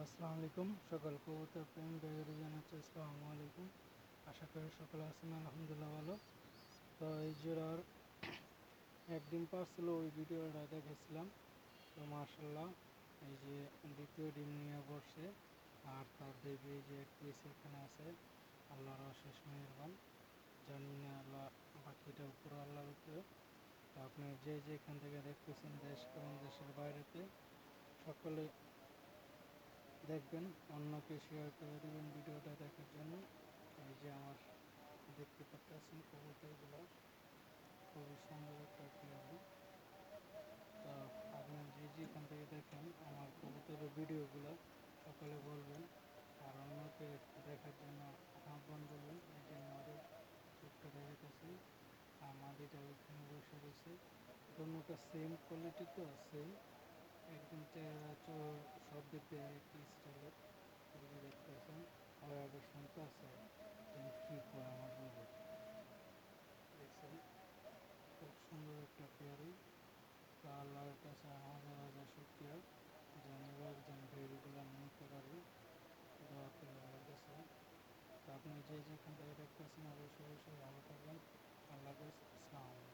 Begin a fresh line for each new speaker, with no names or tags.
আসসালামু আলাইকুম। সকল কবুতর প্রেমী ভাইয়েরা জানাচ্ছি আসসালামু আলাইকুম। আশা করি সকলে আছেন আলহামদুলিল্লাহ ভালো। তো এই জোড়ার একদিন পারছিল ওই ভিডিওটা দেখেছিলাম। তো মাশাল্লাহ এই যে দ্বিতীয় ডিম নিয়ে বসছে, আর তার বেবি এই যে এক পিস এখানে আছে। আল্লাহর অশেষ মেহেরবান, জানি না আল্লাহ বাকিটা উপরে আল্লাহর উপরে। তো আপনি যে যেখান থেকে দেখতেছেন দেশ এবং দেশের বাইরেতে সকলে দেখবেন, অন্যকে শেয়ার করে দেবেন ভিডিওটা দেখার জন্য। এই যে আমার দেখতে পাচ্ছেন কবুতরগুলো খুবই সুন্দর একটা পেয়ারি। তো আপনি যে যেখান থেকে দেখেন আমার কবুতরের ভিডিওগুলো সকলে বলবেন, আর অন্যকে দেখার জন্য আহ্বান করবেন। এই যে নরের চোখটা দেখাতেছি, আর মাদিটা ওইখানে বসে রয়েছে। দুটোটা সেম কোয়ালিটি, তো সেম একদম সব দিক দিয়ে একই স্টাইলের। এই যে দেখতেছেন ওরা আবার শুনতে আছে যেন কি কয় আমার বলবে। দেখছেন খুব সুন্দর একটা পেয়ারি। তো আল্লাহর কাছে হাজার হাজার শুকরিয়া যেন এবার যেন বেবিগুলো নিতে পারি, দোয়া করে আল্লাহর কাছে। তো আপনি যে যেখান থেকে দেখতেছেন অবশ্যই ভালো থাকবেন। আল্লাহ হাফেজ, আসসালামু আলাইকুম।